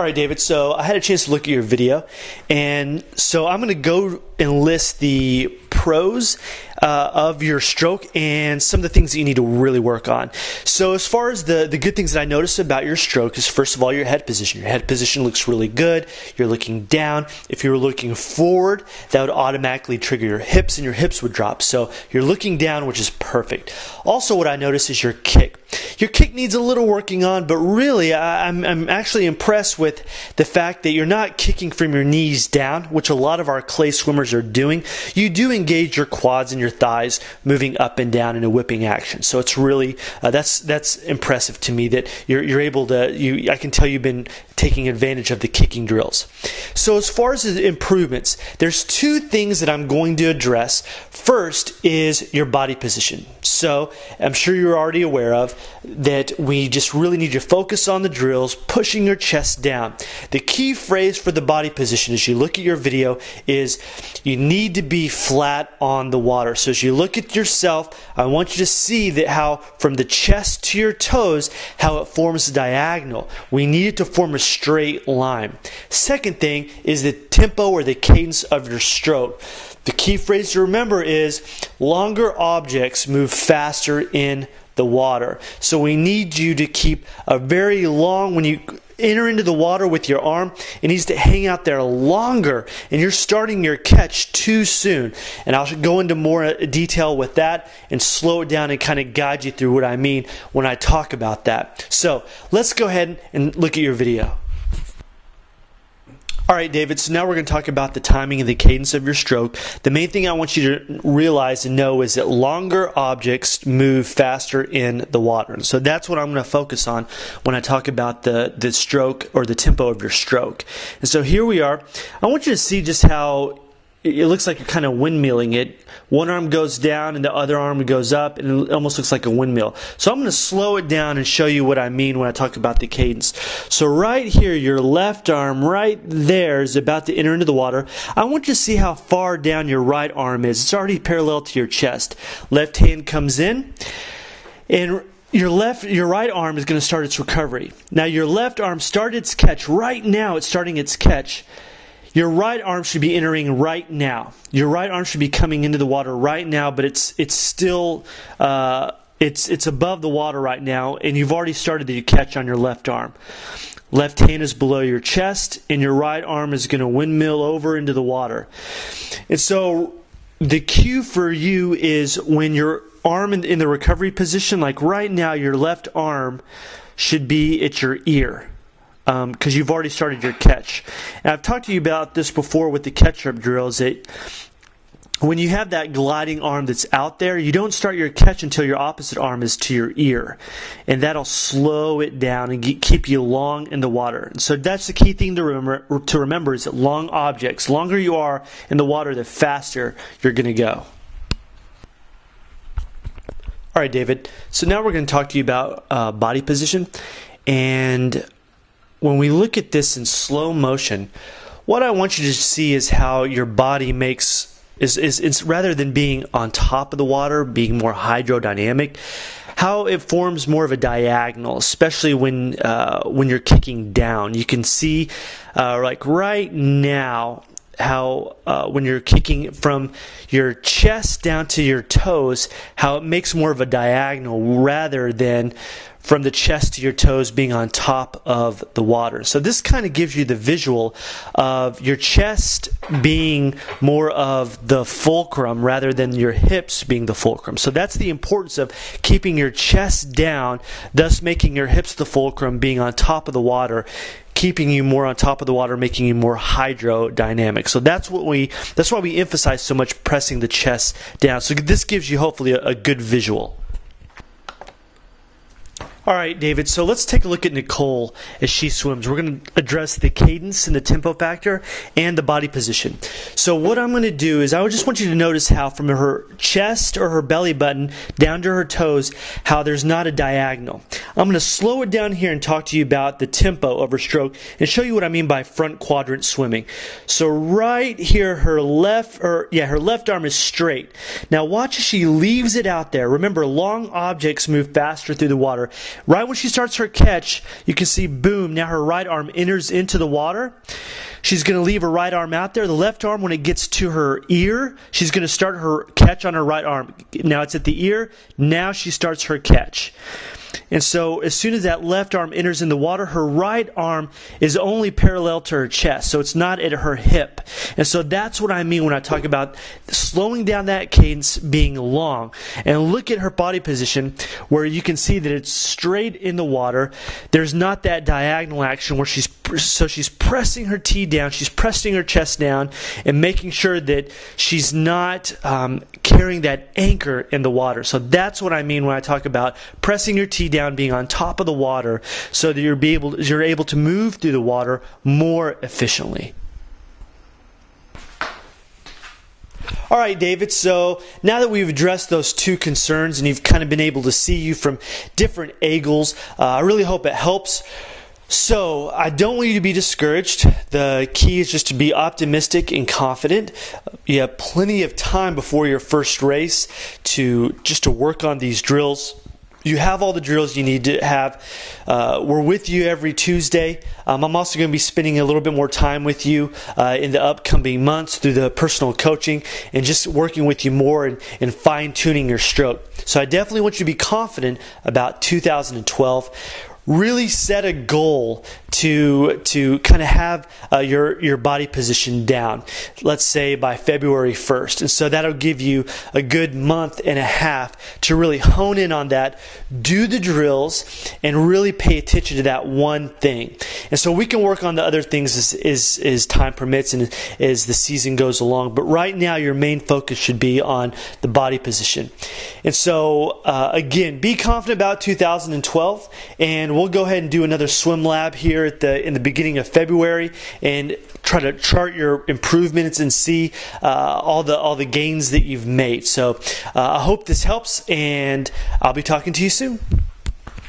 All right, David, so I had a chance to look at your video, and so I'm going to go and list the pros of your stroke and some of the things that you need to really work on. So as far as the good things that I noticed about your stroke is, first of all, your head position. Your head position looks really good. You're looking down. If you were looking forward, that would automatically trigger your hips, and your hips would drop. So you're looking down, which is perfect. Also, what I noticed is your kick. Your kick needs a little working on, but really I'm actually impressed with the fact that you're not kicking from your knees down, which a lot of our clay swimmers are doing. You do engage your quads and your thighs moving up and down in a whipping action. So it's really that's impressive to me that you're able to. I can tell you've been taking advantage of the kicking drills. So as far as the improvements, there's two things that I'm going to address. First is your body position. So I'm sure you're already aware of that we just really need to focus on the drills, pushing your chest down. The key phrase for the body position as you look at your video is you need to be flat on the water. So as you look at yourself, I want you to see that how from the chest to your toes, how it forms a diagonal. We need it to form a straight line. Second thing is the tempo or the cadence of your stroke. The key phrase to remember is longer objects move faster in the water. So we need you to keep a very long, when you enter into the water with your arm, it needs to hang out there longer, and you're starting your catch too soon. And I'll go into more detail with that and slow it down and kind of guide you through what I mean when I talk about that. So let's go ahead and look at your video. All right, David, so now we're going to talk about the timing and the cadence of your stroke. The main thing I want you to realize and know is that longer objects move faster in the water. And so that's what I'm going to focus on when I talk about the stroke or the tempo of your stroke. And so here we are. I want you to see just how it looks like you're kind of windmilling it. One arm goes down and the other arm goes up, and it almost looks like a windmill. So I'm going to slow it down and show you what I mean when I talk about the cadence. So right here, your left arm right there is about to enter into the water. I want you to see how far down your right arm is. It's already parallel to your chest. Left hand comes in, and your right arm is going to start its recovery. Now your left arm started its catch. Right now it's starting its catch. Your right arm should be entering right now. Your right arm should be coming into the water right now, but it's still it's above the water right now, and you've already started the catch on your left arm. Left hand is below your chest, and your right arm is going to windmill over into the water. And so the cue for you is when your arm in the recovery position, like right now, your left arm should be at your ear. Because you've already started your catch. And I've talked to you about this before with the catch-up drills, that when you have that gliding arm that's out there, you don't start your catch until your opposite arm is to your ear. And that'll slow it down and keep you long in the water. And so that's the key thing to remember is that long objects, longer you are in the water, the faster you're going to go. All right, David. So now we're going to talk to you about body position. And when we look at this in slow motion, what I want you to see is how your body makes, is rather than being on top of the water, being more hydrodynamic, how it forms more of a diagonal, especially when you're kicking down. You can see like right now how when you're kicking from your chest down to your toes, how it makes more of a diagonal rather than from the chest to your toes being on top of the water. So this kind of gives you the visual of your chest being more of the fulcrum rather than your hips being the fulcrum. So that's the importance of keeping your chest down, thus making your hips the fulcrum, being on top of the water, keeping you more on top of the water, making you more hydrodynamic. So that's why we emphasize so much pressing the chest down. So this gives you hopefully a good visual. All right, David, so let's take a look at Nicole as she swims. We're going to address the cadence and the tempo factor and the body position. So what I'm going to do is I just want you to notice how from her chest or her belly button down to her toes, how there's not a diagonal. I'm going to slow it down here and talk to you about the tempo of her stroke and show you what I mean by front quadrant swimming. So right here, her left arm is straight. Now watch as she leaves it out there. Remember, long objects move faster through the water. right when she starts her catch, you can see, boom, now her right arm enters into the water. She's going to leave her right arm out there. The left arm, when it gets to her ear, she's going to start her catch on her right arm. Now it's at the ear. Now she starts her catch. And so as soon as that left arm enters in the water, her right arm is only parallel to her chest, so it's not at her hip. And so that's what I mean when I talk about slowing down that cadence being long. And look at her body position where you can see that it's straight in the water. There's not that diagonal action where she's pressing her T down, she's pressing her chest down, and making sure that she's not carrying that anchor in the water. So that's what I mean when I talk about pressing your T down, being on top of the water, so that you're able to move through the water more efficiently. All right, David, so now that we've addressed those two concerns and you've kind of been able to see you from different angles, I really hope it helps. So I don't want you to be discouraged. The key is just to be optimistic and confident. You have plenty of time before your first race to work on these drills. You have all the drills you need to have. We're with you every Tuesday. I'm also going to be spending a little bit more time with you in the upcoming months through the personal coaching and just working with you more and fine-tuning your stroke. So I definitely want you to be confident about 2012. Really set a goal to kind of have your body position down, let's say by February 1st. And so that'll give you a good month and a half to really hone in on that, do the drills, and really pay attention to that one thing. And so we can work on the other things as time permits and as the season goes along. But right now, your main focus should be on the body position. And so, again, be confident about 2012, and we'll go ahead and do another swim lab here in the beginning of February and try to chart your improvements and see all the gains that you've made. So I hope this helps, and I'll be talking to you soon.